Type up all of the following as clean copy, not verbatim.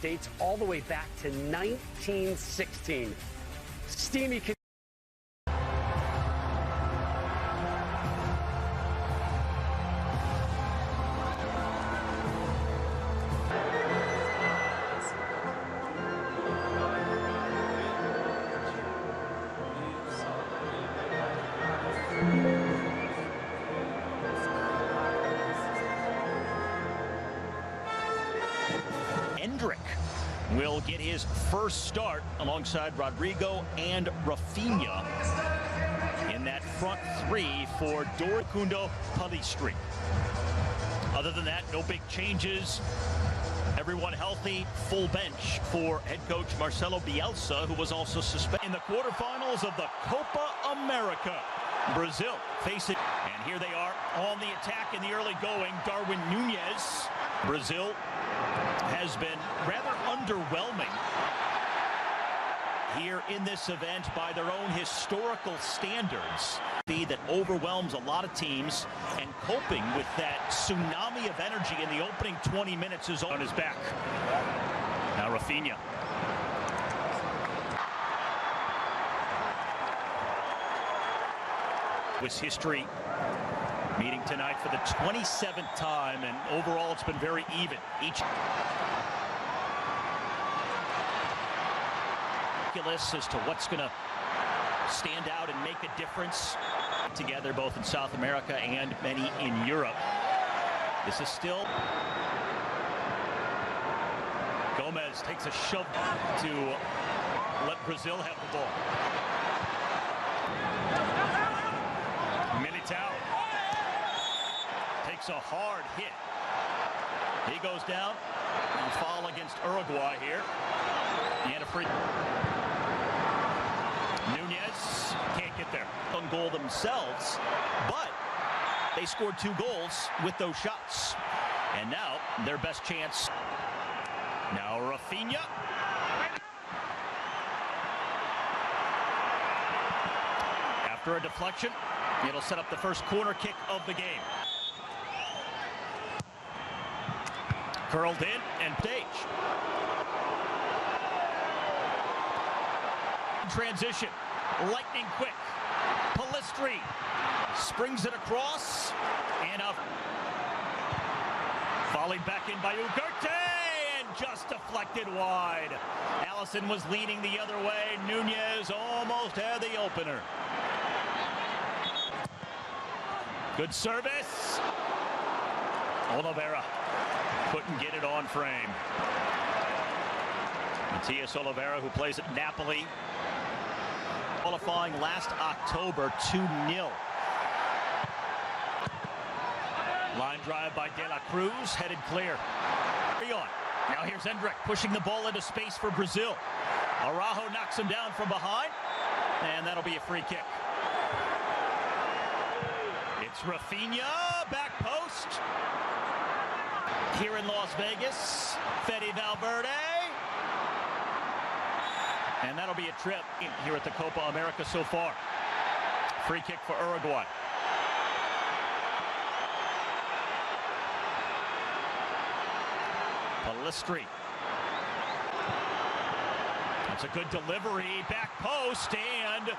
dates all the way back to 1916. Steamy. Will get his first start alongside Rodrigo and Rafinha in that front three for Facundo Pellistri. Other than that, no big changes. Everyone healthy, full bench for head coach Marcelo Bielsa, who was also suspended in the quarterfinals of the Copa America. Brazil facing, and here they are on the attack in the early going. Darwin Nunez. Brazil has been rather underwhelming here in this event by their own historical standards. That overwhelms a lot of teams, and coping with that tsunami of energy in the opening 20 minutes is on his back. Now Rafinha. Was history meeting tonight for the 27th time, and overall it's been very even. Each as to what's going to stand out and make a difference together, both in South America and many in Europe. This is still Gomez takes a shove to let Brazil have the ball. Militao takes a hard hit. He goes down. And foul against Uruguay here. And a free. Nunez can't get there. On goal themselves, but they scored 2 goals with those shots. And now their best chance. Now Rafinha. After a deflection, it'll set up the first corner kick of the game. Curled in and stage. Transition, lightning quick. Pellistri springs it across and up. Volleyed back in by Ugarte and just deflected wide. Allison was leaning the other way. Nunez almost had the opener. Good service. Oliveira couldn't get it on frame. Matias Oliveira, who plays at Napoli, qualifying last October, 2-0. Line drive by De La Cruz, headed clear. Now here's Endrick pushing the ball into space for Brazil. Araujo knocks him down from behind, and that'll be a free kick. It's Rafinha, back post. Here in Las Vegas, Fede Valverde. And that'll be a trip here at the Copa America so far. Free kick for Uruguay. Pellistri. That's a good delivery, back post, and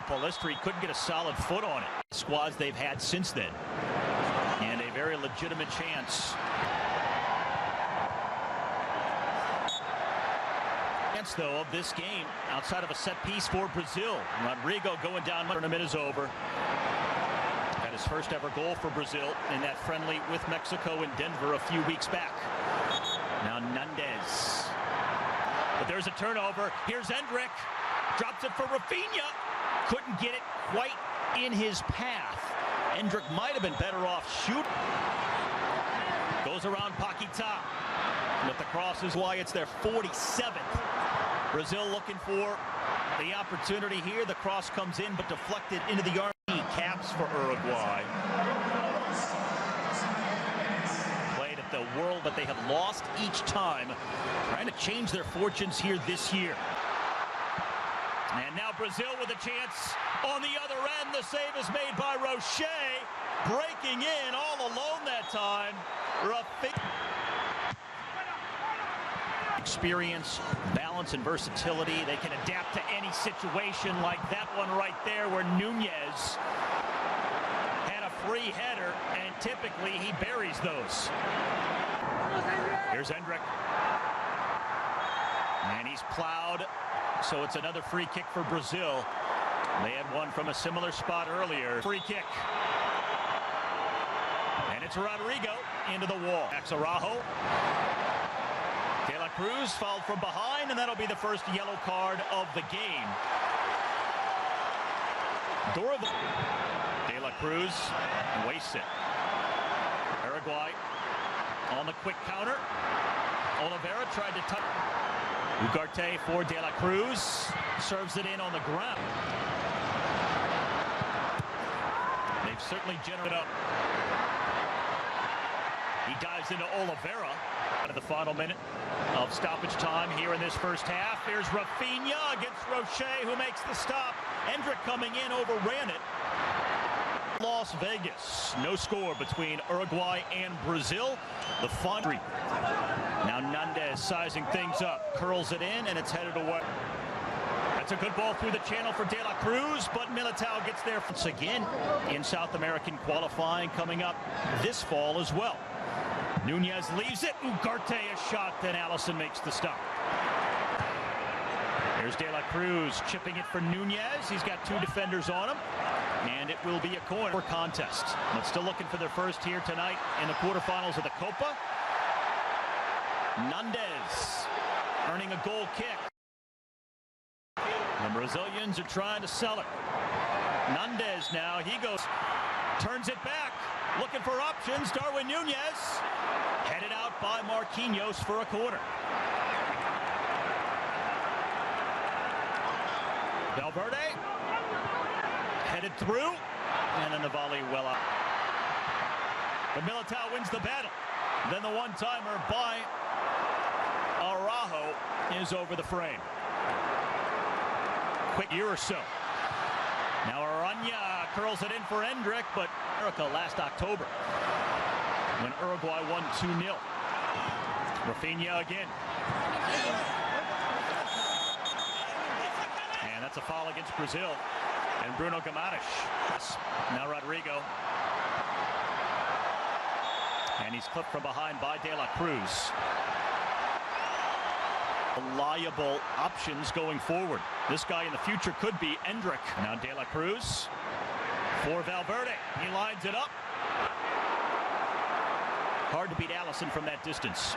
Pellistri couldn't get a solid foot on it. Squads they've had since then. And a very legitimate chance. Though of this game outside of a set piece for Brazil. Rodrigo going down. Tournament is over. Got his first ever goal for Brazil in that friendly with Mexico in Denver a few weeks back. Now Nunez. But there's a turnover. Here's Endrick. Drops it for Rafinha. Couldn't get it quite in his path. Endrick might have been better off shooting. Goes around Paquetá. But the cross is why it's their 47th. Brazil looking for the opportunity here. The cross comes in, but deflected into the arm. Caps for Uruguay. Played at the World, but they have lost each time. Trying to change their fortunes here this year. And now Brazil with a chance on the other end. The save is made by Rocher. Breaking in all alone that time. experience, balance, and versatility. They can adapt to any situation, like that one right there where Nunez had a free header, and typically he buries those. Here's Hendrick. And he's plowed, so it's another free kick for Brazil. They had one from a similar spot earlier. Free kick. And it's Rodrigo into the wall. Araujo. De La Cruz fouled from behind, and that'll be the first yellow card of the game. De La Cruz wastes it. Uruguay on the quick counter. Oliveira tried to touch. Ugarte for De La Cruz. Serves it in on the ground. They've certainly generated up. He dives into Oliveira. Out of the final minute of stoppage time here in this first half. Here's Rafinha against Rocher, who makes the stop. Hendrick coming in, overran it. Las Vegas. No score between Uruguay and Brazil. The fun. Now Nunez sizing things up. Curls it in, and it's headed away. That's a good ball through the channel for De La Cruz, but Militao gets there once again in South American qualifying coming up this fall as well. Nunez leaves it. Ugarte a shot, then Allison makes the stop. There's De La Cruz chipping it for Nunez. He's got two defenders on him, and it will be a corner contest. But still looking for their first here tonight in the quarterfinals of the Copa. Nunez earning a goal kick. The Brazilians are trying to sell it. Nunez now, he goes, turns it back, looking for options. Darwin Nunez headed out by Marquinhos for a corner. Valverde headed through, and then the volley well out. But Militao wins the battle. Then the one-timer by Araujo is over the frame. Quick year or so. Now Aranya curls it in for Hendrick, but America last October when Uruguay won 2-0. Rafinha again. And that's a foul against Brazil. And Bruno Guimarães. Now Rodrigo. And he's clipped from behind by De La Cruz. Reliable options going forward. This guy in the future could be Hendrick. Now De La Cruz for Valverde. He lines it up. Hard to beat Allison from that distance.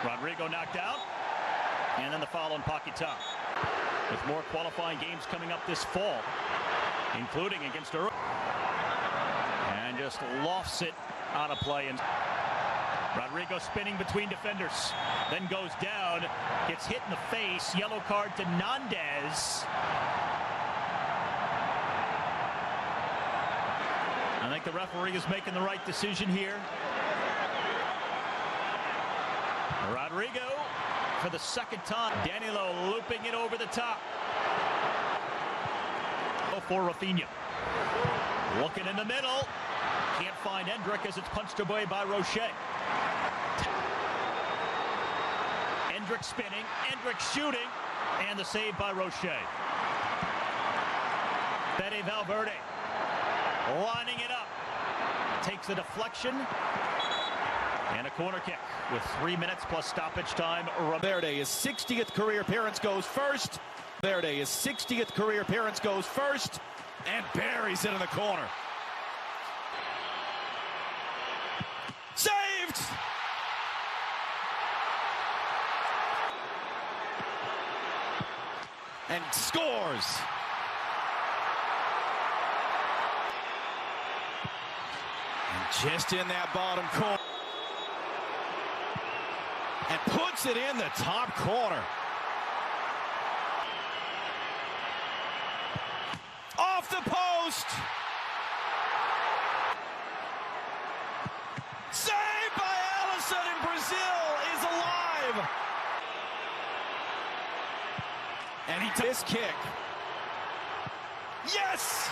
Rodrigo knocked out. And then the foul on Paquetá. With more qualifying games coming up this fall, including against Uruguay. And just lofts it out of play. And Rodrigo spinning between defenders, then goes down, gets hit in the face. Yellow card to Nunez. I think the referee is making the right decision here. Rodrigo for the second time. Danilo looping it over the top. For Rafinha. Looking in the middle. Can't find Hendrick as it's punched away by Rocher. Hendrick spinning, Hendrick shooting, and the save by Rocher. Fede Valverde lining it up. Takes a deflection and a corner kick with 3 minutes plus stoppage time. Valverde, his 60th career appearance, goes first. Valverde, his 60th career appearance, goes first and buries it in the corner. Saved! And scores. And just in that bottom corner. And puts it in the top corner. Off the post. Saved by Allison, and Brazil is alive. And he takes this kick. Yes!